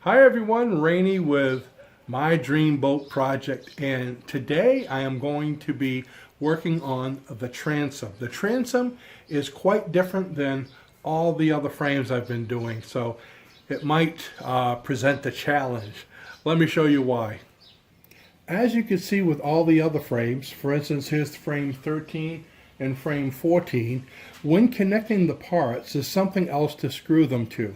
Hi everyone, Rainey with My Dream Boat Project, and today I am going to be working on the transom. The transom is quite different than all the other frames I've been doing, so it might present a challenge. Let me show you why. As you can see with all the other frames, for instance, here's frame 13 and frame 14, when connecting the parts, there's something else to screw them to.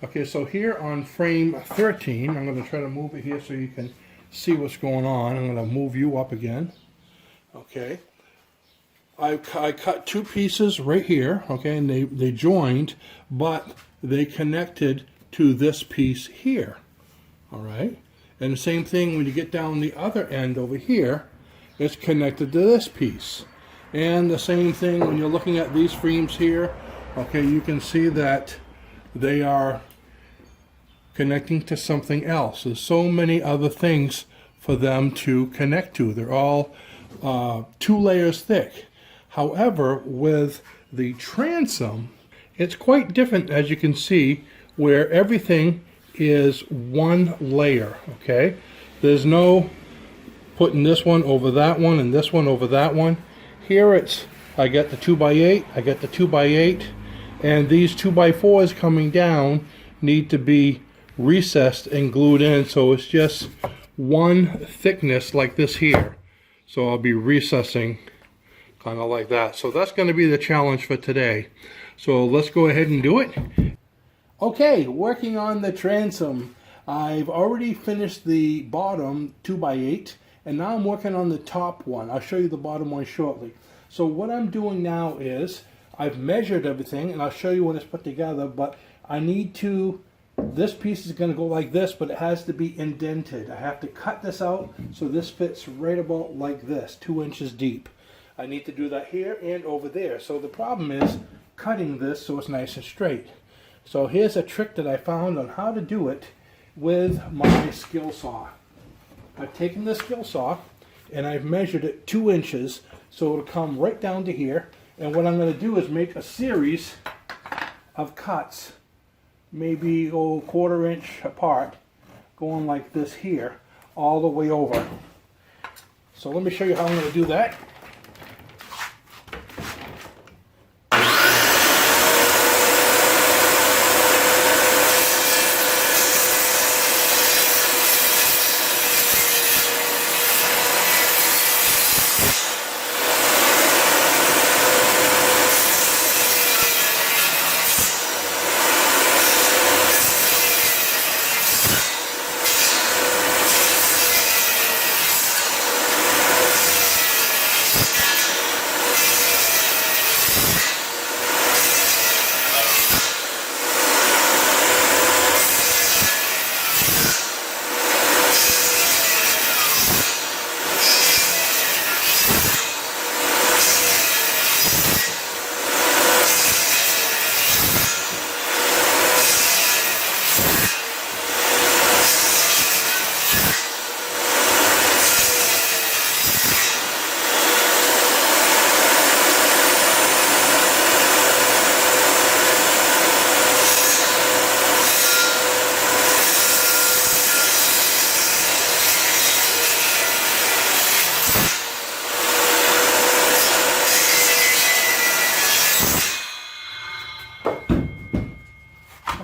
Okay, so here on frame 13, I'm going to try to move it here so you can see what's going on. I'm going to move you up again. Okay, I cut two pieces right here, okay, and they joined, but they connected to this piece here. All right, and the same thing when you get down the other end over here, it's connected to this piece. And the same thing when you're looking at these frames here, okay, you can see that they are connecting to something else. There's so many other things for them to connect to. They're all 2 layers thick. However, with the transom, it's quite different, as you can see, where everything is 1 layer, okay? There's no putting this one over that one and this one over that one. Here it's, I get the 2x8, I get the 2x8, and these 2x4s coming down need to be recessed and glued in, so it's just 1 thickness like this here. So I'll be recessing kind of like that. So that's going to be the challenge for today. So let's go ahead and do it. Okay, working on the transom. I've already finished the bottom 2x8, and now I'm working on the top one. I'll show you the bottom one shortly. So what I'm doing now is I've measured everything, and I'll show you when it's put together, but I need to, this piece is going to go like this, but it has to be indented. I have to cut this out so this fits right about like this, 2 inches deep. I need to do that here and over there. So the problem is cutting this so it's nice and straight. So here's a trick that I found on how to do it with my skill saw. I've taken the skill saw and I've measured it 2 inches so it'll come right down to here. And what I'm going to do is make a series of cuts, maybe 1/4 inch apart, going like this here, all the way over. So let me show you how I'm going to do that.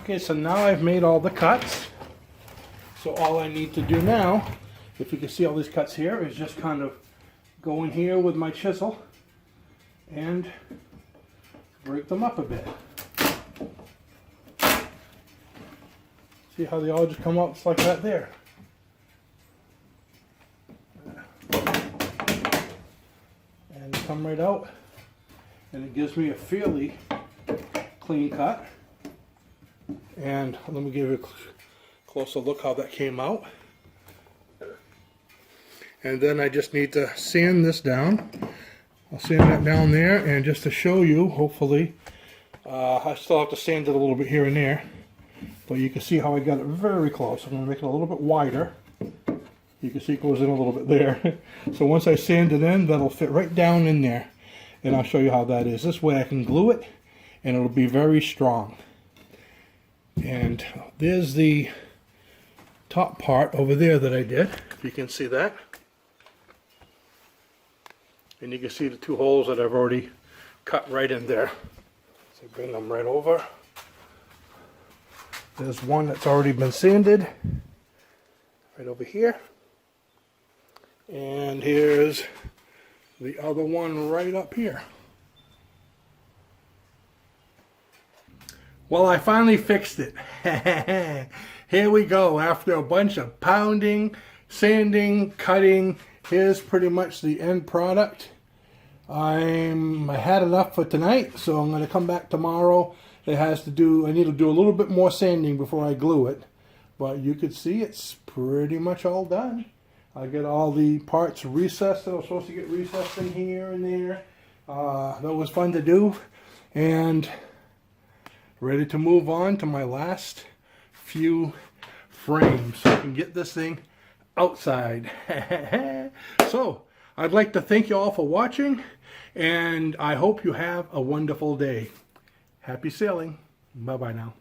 Okay, so now I've made all the cuts. So all I need to do now, if you can see all these cuts here, is just kind of go in here with my chisel and break them up a bit. See how they all just come out just like that there. And come right out, and it gives me a fairly clean cut. And let me give you a closer look how that came out. And then I just need to sand this down. I'll sand that down there, and just to show you, hopefully, I still have to sand it a little bit here and there, but you can see how I got it very close. I'm going to make it a little bit wider. You can see it goes in a little bit there. So once I sand it in, that'll fit right down in there. And I'll show you how that is. This way I can glue it, and it'll be very strong. And there's the top part over there that I did. If you can see that. And you can see the two holes that I've already cut right in there. So bring them right over. There's one that's already been sanded right over here. And here's the other one right up here. Well, I finally fixed it. Here we go. After a bunch of pounding, sanding, cutting, here's pretty much the end product. I had enough for tonight, so I'm going to come back tomorrow. I need to do a little bit more sanding before I glue it. But you can see it's pretty much all done. I get all the parts recessed that I was supposed to get recessed in here and there. That was fun to do. And ready to move on to my last few frames so I can get this thing outside. So I'd like to thank you all for watching, and I hope you have a wonderful day. Happy sailing. Bye-bye now.